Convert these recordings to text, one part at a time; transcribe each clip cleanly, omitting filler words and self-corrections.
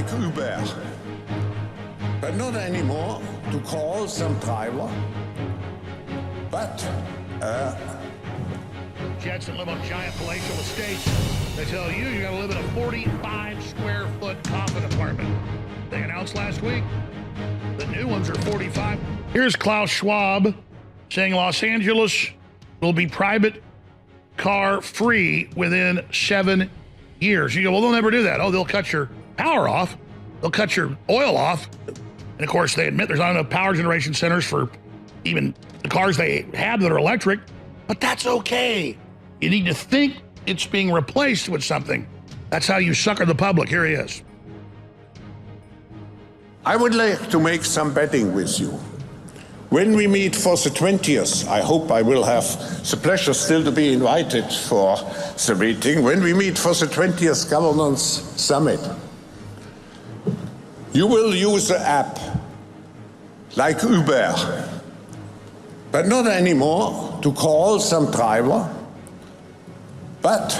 like Uber, but not anymore to call some driver, but Jets that live on giant palatial estates, they tell you you gotta live in a 45 square foot coffin apartment. They announced last week the new ones are 45. Here's Klaus Schwab saying Los Angeles will be private car free within 7 years. You go, well, they'll never do that. Oh, they'll cut your power off. They'll cut your oil off. And of course, they admit there's not enough power generation centers for even the cars they have that are electric, but that's okay. You need to think it's being replaced with something. That's how you sucker the public. Here he is. I would like to make some betting with you. When we meet for the 20th, I hope I will have the pleasure still to be invited for the meeting. When we meet for the 20th Governance Summit, you will use the app like Uber, but not anymore to call some driver, but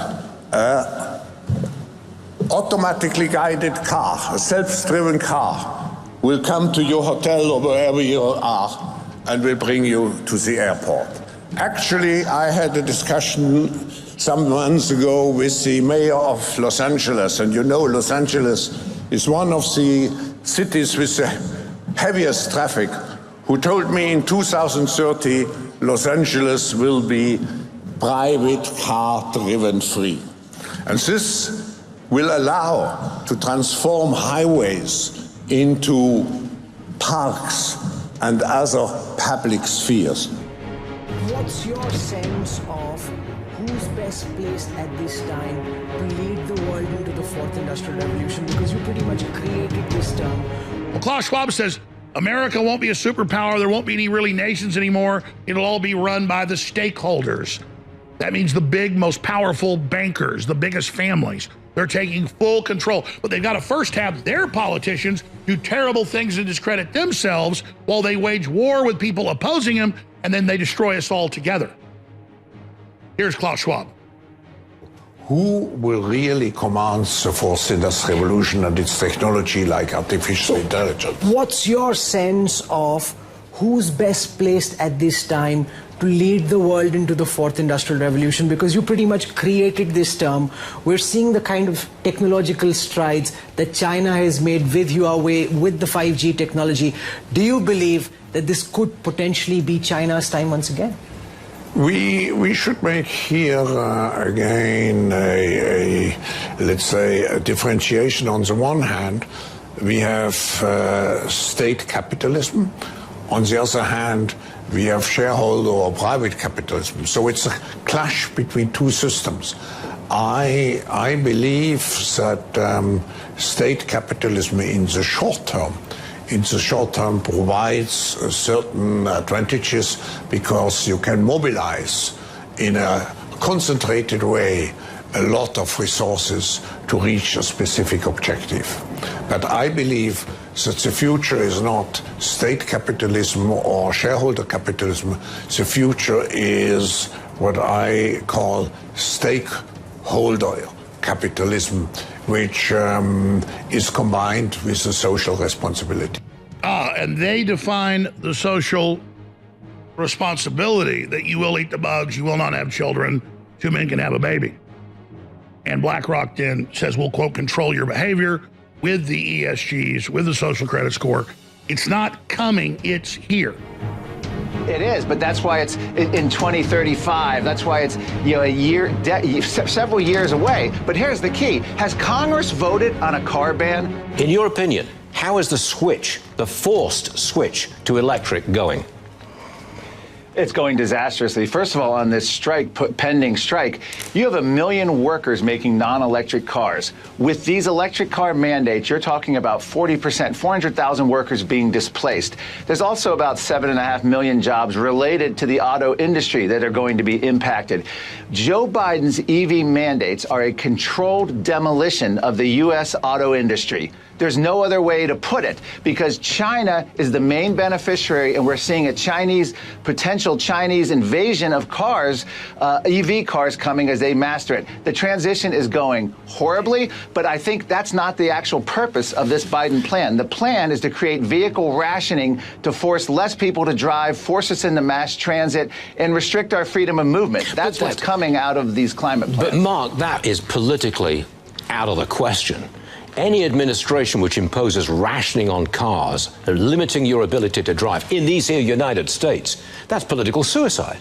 automatically guided car, a self-driven car, will come to your hotel or wherever you are and will bring you to the airport. Actually, I had a discussion some months ago with the mayor of Los Angeles, and you know Los Angeles is one of the cities with the heaviest traffic, who told me in 2030 Los Angeles will be private car driven free. And this will allow to transform highways into parks and other public spheres. What's your sense of who's best placed at this time to lead the world into the fourth industrial revolution? Because you pretty much created this term. Well, Klaus Schwab says America won't be a superpower. There won't be any really nations anymore. It'll all be run by the stakeholders. That means the big, most powerful bankers, the biggest families. They're taking full control. But they've got to first have their politicians do terrible things and discredit themselves while they wage war with people opposing them, and then they destroy us all together. Here's Klaus Schwab. Who will really command the fourth industrial revolution and its technology like artificial intelligence? What's your sense of who's best placed at this time to lead the world into the fourth industrial revolution? Because you pretty much created this term. We're seeing the kind of technological strides that China has made with Huawei, with the 5G technology. Do you believe that this could potentially be China's time once again? We should make here again let's say a differentiation. On the one hand, we have state capitalism. On the other hand, we have shareholder or private capitalism. So it's a clash between two systems. I believe that state capitalism in the short term provides certain advantages because you can mobilize in a concentrated way a lot of resources to reach a specific objective. But I believe that the future is not state capitalism or shareholder capitalism. The future is what I call stakeholder capitalism, which is combined with the social responsibility. And they define the social responsibility that you will eat the bugs, you will not have children, two men can have a baby. And BlackRock then says we'll, quote, control your behavior with the ESGs, with the social credit score. It's not coming, it's here. It is, but that's why it's in 2035. That's why it's, you know, several years away. But here's the key. Has Congress voted on a car ban? In your opinion, how is the switch, the forced switch to electric going? It's going disastrously. First of all, on this strike, pending strike, you have 1 million workers making non-electric cars. With these electric car mandates, you're talking about 40%, 400,000 workers being displaced. There's also about 7.5 million jobs related to the auto industry that are going to be impacted. Joe Biden's EV mandates are a controlled demolition of the U.S. auto industry. There's no other way to put it, because China is the main beneficiary, and we're seeing a potential Chinese invasion of cars, EV cars coming as they master it. The transition is going horribly, but I think that's not the actual purpose of this Biden plan. The plan is to create vehicle rationing to force less people to drive, force us into mass transit, and restrict our freedom of movement. That's what's coming out of these climate plans. But Mark, that is politically out of the question. Any administration which imposes rationing on cars, limiting your ability to drive in these here United States, that's political suicide.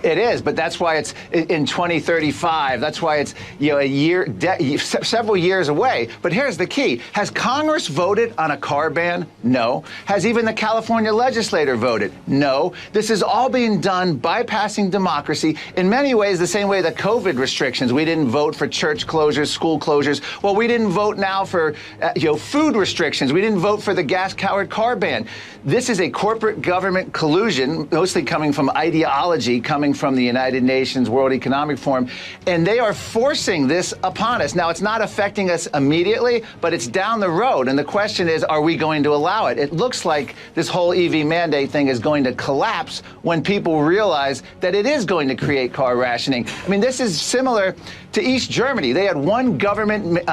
It is, but that's why it's in 2035. That's why it's, you know, several years away. But here's the key. Has Congress voted on a car ban? No. Has even the California legislature voted? No. This is all being done bypassing democracy. In many ways, the same way the COVID restrictions. We didn't vote for church closures, school closures. Well, we didn't vote now for, food restrictions. We didn't vote for the gas-powered car ban. This is a corporate government collusion, mostly coming from ideology, coming from the United Nations, World Economic Forum, and they are forcing this upon us. Now, it's not affecting us immediately, but it's down the road, and the question is, are we going to allow it? It looks like this whole EV mandate thing is going to collapse when people realize that it is going to create car rationing. I mean, this is similar to East Germany. They had one government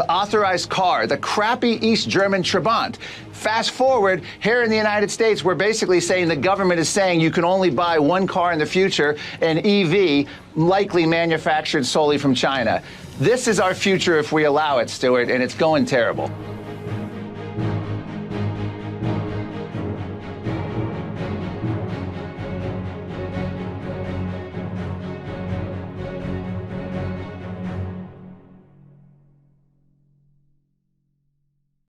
authorized car, the crappy East German Trabant. Fast forward, here in the United States, we're basically saying the government is saying you can only buy one car in the future, an EV, likely manufactured solely from China. This is our future if we allow it, Stuart, and it's going terrible.